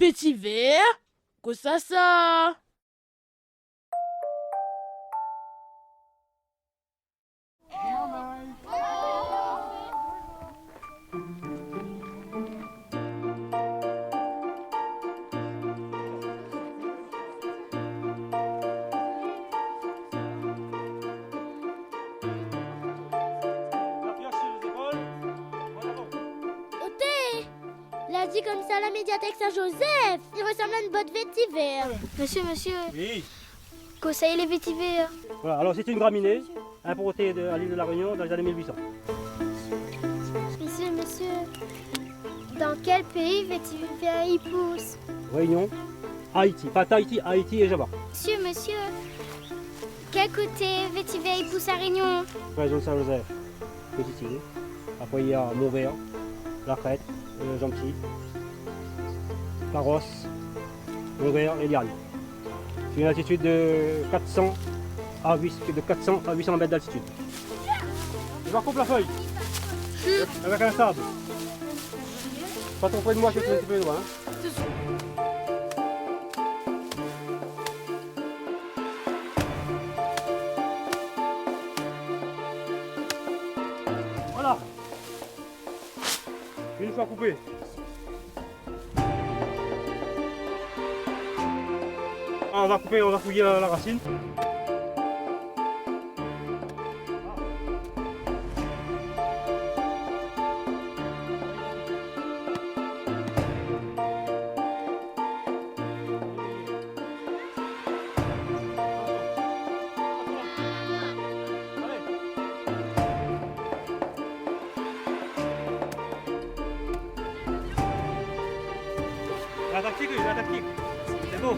vétiver, que ça. L'a dit comme ça à la médiathèque Saint-Joseph. Il ressemble à une botte vétiver. Monsieur, Oui. conseillez les vétivers. Voilà, alors c'est une graminée importée à l'île de la Réunion dans les années 1800. Monsieur, dans quel pays vétiver il pousse? Réunion, Haïti, pas Tahiti, Haïti et Java. Monsieur, quel côté vétiver il pousse à Réunion? Région de Saint-Joseph, petite île. Après il y a Montvert, La Crête, Gentil, Carrosse, Montvert et Liane. C'est une altitude de 400 à 800 mètres d'altitude. Je vais couper la feuille avec un sable. Pas trop près de moi, je suis un petit peu loin. Voilà. Une fois coupé. On va couper, on va fouiller la racine. La tactique, c'est beau.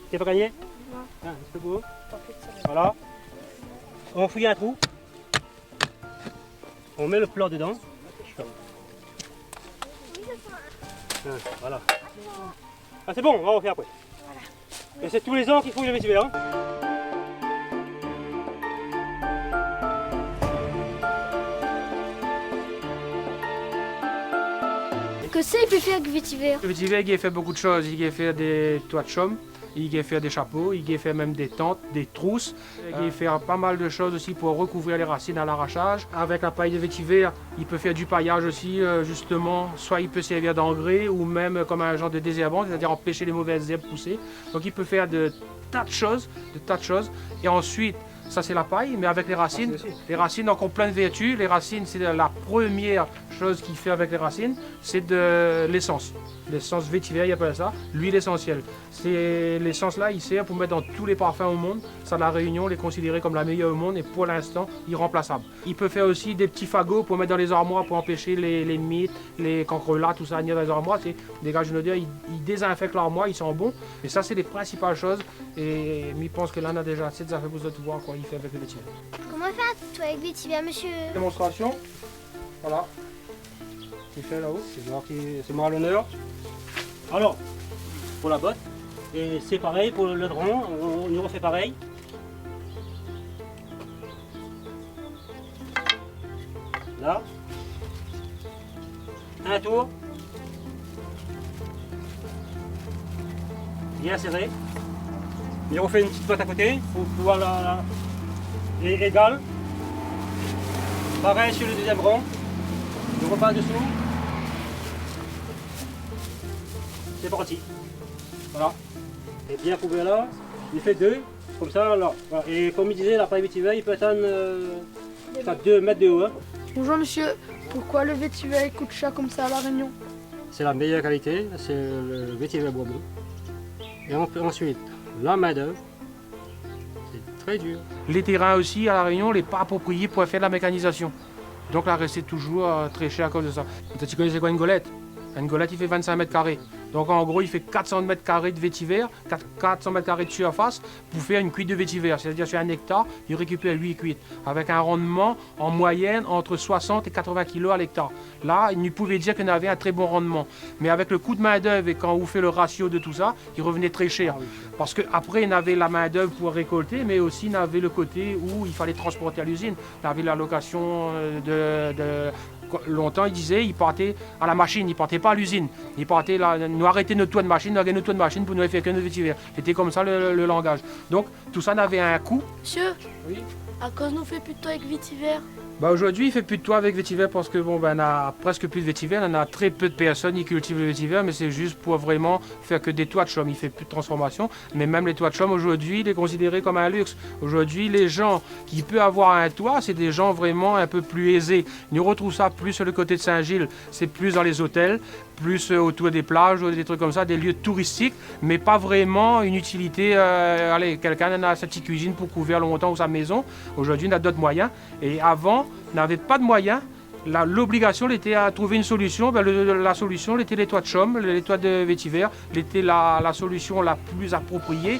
T'es pas gagné? Non. C'est beau. Voilà. On fouille un trou. On met le plat dedans. Voilà. Ah, c'est bon, on va refaire après. Et c'est tous les ans qu'il faut le vétiver. Hein. Que c'est il peut faire avec vétiver? Le vétiver, il fait beaucoup de choses. Il peut faire des toits de chaume, il peut faire des chapeaux, il peut faire même des tentes, des trousses. Il peut faire pas mal de choses aussi pour recouvrir les racines à l'arrachage. Avec la paille de vétiver, il peut faire du paillage aussi, justement. Soit il peut servir d'engrais ou même comme un genre de désherbant, c'est-à-dire empêcher les mauvaises herbes pousser. Donc il peut faire de tas de choses, Et ensuite, ça c'est la paille, mais avec les racines ont plein de vertus. Les racines, c'est la première chose qu'il fait avec les racines, c'est de l'essence. L'essence vétiver, il appelle ça, l'huile essentielle. C'est l'essence-là, il sert pour mettre dans tous les parfums au monde. Ça, la Réunion l'est considérée comme la meilleure au monde et pour l'instant, irremplaçable. Il peut faire aussi des petits fagots pour mettre dans les armoires pour empêcher les mites, les cancrelats, tout ça à venir dans les armoires. C'est des gars, je veux dire, ils désinfectent l'armoire, ils sont bons. Et ça, c'est les principales choses. Et je pense que là, on a déjà assez de affaires pour tout voir quoi il fait avec le vétiver. Comment faire toi avec vétiver, monsieur? Démonstration. Voilà. Il fait là-haut, c'est moi à l'honneur. Alors, pour la botte, et c'est pareil pour le drone, on y refait pareil. Là, un tour, bien serré. Et on refait une petite botte à côté pour pouvoir et égale. Pareil sur le deuxième rang, je repasse dessous. C'est parti. Voilà. Et bien couvert là, il fait deux, comme ça là. Voilà. Et comme il disait, la paille vétiver, il peut atteindre 2 mètres de haut. Hein. Bonjour monsieur, pourquoi le vétiver coûte cher comme ça à la Réunion? C'est la meilleure qualité, c'est le vétiver bois bleu. Et ensuite, la main d'œuvre, c'est très dur. Les terrains aussi à la Réunion, les pas appropriés pour faire de la mécanisation. Donc la recette toujours très chère à cause de ça. Tu connais c'est quoi une golette? Une golette il fait 25 mètres carrés. Donc en gros, il fait 400 mètres carrés de vétiver, 400 mètres carrés de surface pour faire une cuite de vétiver. C'est-à-dire sur 1 hectare, il récupère 8 cuites avec un rendement en moyenne entre 60 et 80 kg à l'hectare. Là, il pouvait dire qu'on avait un très bon rendement. Mais avec le coût de main-d'œuvre et quand on fait le ratio de tout ça, il revenait très cher. Parce qu'après, il avait la main-d'œuvre pour récolter, mais aussi il avait le côté où il fallait transporter à l'usine. Il avait la location longtemps, il disait, il partait à la machine, il partait pas à l'usine. Il partait là, nous arrêter notre toit de machine, nous arrêter notre toit de machine pour nous faire que notre vétiver. C'était comme ça le langage. Donc tout ça n'avait un coût. Monsieur, Oui. à cause nous fait plus de toit avec vétiver. Bah aujourd'hui, il ne fait plus de toit avec vétiver parce que bon, on a presque plus de vétiver. On a très peu de personnes qui cultivent le vétiver, mais c'est juste pour vraiment faire que des toits de chaume. Il ne fait plus de transformation. Mais même les toits de chaume, aujourd'hui, il est considéré comme un luxe. Aujourd'hui, les gens qui peuvent avoir un toit, c'est des gens vraiment un peu plus aisés. On retrouve ça plus sur le côté de Saint-Gilles. C'est plus dans les hôtels, plus autour des plages, des trucs comme ça, des lieux touristiques, mais pas vraiment une utilité. Allez, quelqu'un a sa petite cuisine pour couvrir longtemps ou sa maison. Aujourd'hui, on a d'autres moyens. Et avant, on n'avait pas de moyens. L'obligation était à trouver une solution. La solution était les toits de chaume, les toits de vétiver. C'était la solution la plus appropriée.